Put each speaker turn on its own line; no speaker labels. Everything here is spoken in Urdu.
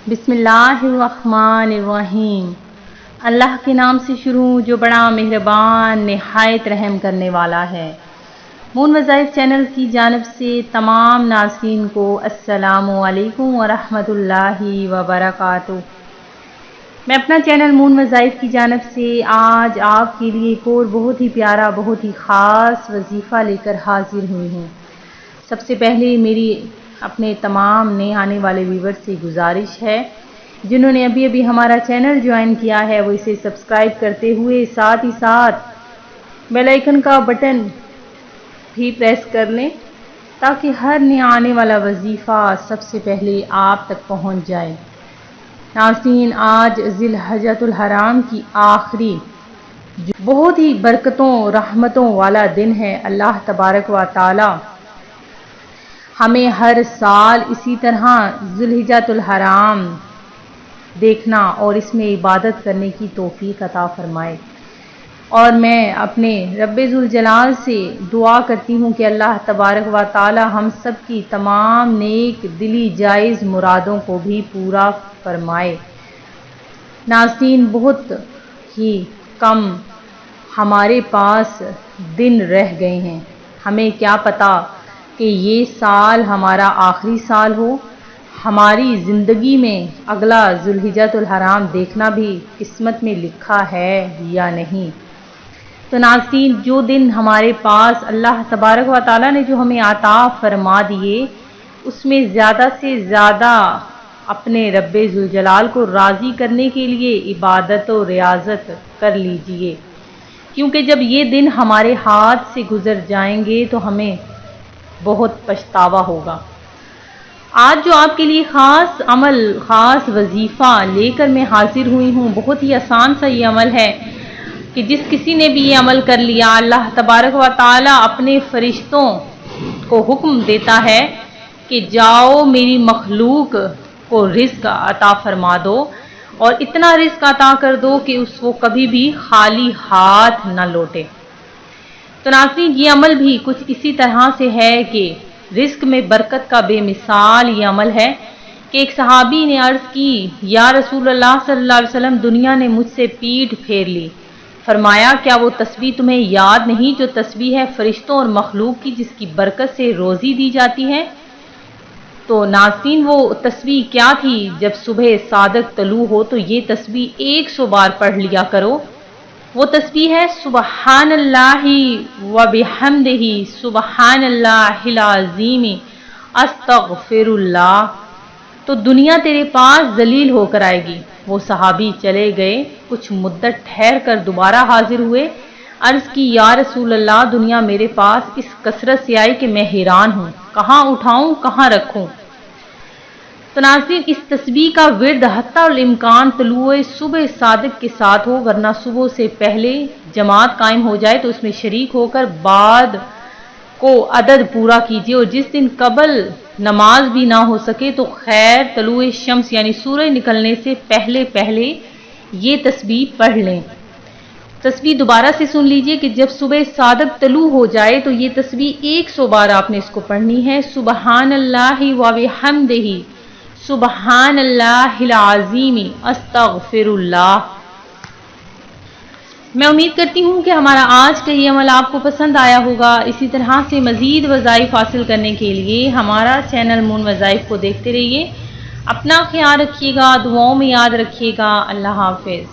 بسم اللہ الرحمن الرحیم۔ اللہ کے نام سے شروع جو بڑا مہربان نہایت رحم کرنے والا ہے۔ مون وظائف چینل کی جانب سے تمام ناظرین کو السلام علیکم ورحمۃ اللہ وبرکاتہ۔ میں اپنا چینل مون وظائف کی جانب سے آج آپ کے لیے ایک اور بہت ہی پیارا بہت ہی خاص وظیفہ لے کر حاضر ہوئی ہوں۔ سب سے پہلے میری اپنے تمام نئے آنے والے ویور سے گزارش ہے، جنہوں نے ابھی ہمارا چینل جوائن کیا ہے وہ اسے سبسکرائب کرتے ہوئے ساتھ ہی ساتھ بیل آئیکن کا بٹن بھی پریس کر لیں تاکہ ہر نیا آنے والا وظیفہ سب سے پہلے آپ تک پہنچ جائے۔ ناظرین، آج ذی الحجۃ الحرام کی آخری بہت ہی برکتوں رحمتوں والا دن ہے۔ اللہ تبارک و تعالی ہمیں ہر سال اسی طرح ذی الحجۃ الحرام دیکھنا اور اس میں عبادت کرنے کی توفیق عطا فرمائے، اور میں اپنے رب ذوالجلال سے دعا کرتی ہوں کہ اللہ تبارک و تعالی ہم سب کی تمام نیک دلی جائز مرادوں کو بھی پورا فرمائے۔ ناظرین، بہت ہی کم ہمارے پاس دن رہ گئے ہیں۔ ہمیں کیا پتہ کہ یہ سال ہمارا آخری سال ہو، ہماری زندگی میں اگلا ذی الحجۃ الحرام دیکھنا بھی قسمت میں لکھا ہے یا نہیں۔ تو ناظرین، جو دن ہمارے پاس اللہ تبارک و تعالیٰ نے جو ہمیں عطا فرما دیے، اس میں زیادہ سے زیادہ اپنے رب ذوالجلال کو راضی کرنے کے لیے عبادت و ریاضت کر لیجئے، کیونکہ جب یہ دن ہمارے ہاتھ سے گزر جائیں گے تو ہمیں بہت پچھتاوا ہوگا۔ آج جو آپ کے لیے خاص عمل خاص وظیفہ لے کر میں حاضر ہوئی ہوں، بہت ہی آسان سا یہ عمل ہے کہ جس کسی نے بھی یہ عمل کر لیا، اللہ تبارک و تعالی اپنے فرشتوں کو حکم دیتا ہے کہ جاؤ میری مخلوق کو رزق عطا فرما دو، اور اتنا رزق عطا کر دو کہ اس کو کبھی بھی خالی ہاتھ نہ لوٹے۔ تو ناظرین، یہ عمل بھی کچھ اسی طرح سے ہے کہ رزق میں برکت کا بے مثال یہ عمل ہے کہ ایک صحابی نے عرض کی، یا رسول اللہ صلی اللہ علیہ وسلم، دنیا نے مجھ سے پیٹھ پھیر لی۔ فرمایا، کیا وہ تسبیح تمہیں یاد نہیں جو تسبیح ہے فرشتوں اور مخلوق کی، جس کی برکت سے روزی دی جاتی ہے؟ تو ناظرین، وہ تسبیح کیا تھی؟ جب صبح صادق طلوع ہو تو یہ تسبیح 100 بار پڑھ لیا کرو۔ وہ تسبیح ہے سبحان اللہ و بحمدہ سبحان اللہ العظیم استغفر اللہ۔ تو دنیا تیرے پاس ذلیل ہو کر آئے گی۔ وہ صحابی چلے گئے، کچھ مدت ٹھہر کر دوبارہ حاضر ہوئے، عرض کی، یا رسول اللہ، دنیا میرے پاس اس کثرت سے آئی کہ میں حیران ہوں، کہاں اٹھاؤں کہاں رکھوں۔ تو ناظرین، اس تسبیح کا ورد حتی الامکان طلوع صبح صادق کے ساتھ ہو، ورنہ صبح سے پہلے جماعت قائم ہو جائے تو اس میں شریک ہو کر بعد کو عدد پورا کیجیے، اور جس دن قبل نماز بھی نہ ہو سکے تو خیر طلوع شمس یعنی سورج نکلنے سے پہلے یہ تسبیح پڑھ لیں۔ تسبیح دوبارہ سے سن لیجئے کہ جب صبح صادق طلوع ہو جائے تو یہ تسبیح 100 بار آپ نے اس کو پڑھنی ہے، سبحان اللہ و بحمدہ سبحان اللہ العظیم استغفر اللہ۔ میں امید کرتی ہوں کہ ہمارا آج کا یہ عمل آپ کو پسند آیا ہوگا۔ اسی طرح سے مزید وظائف حاصل کرنے کے لیے ہمارا چینل مون وظائف کو دیکھتے رہیے۔ اپنا خیال رکھیے گا، دعاؤں میں یاد رکھیے گا۔ اللہ حافظ۔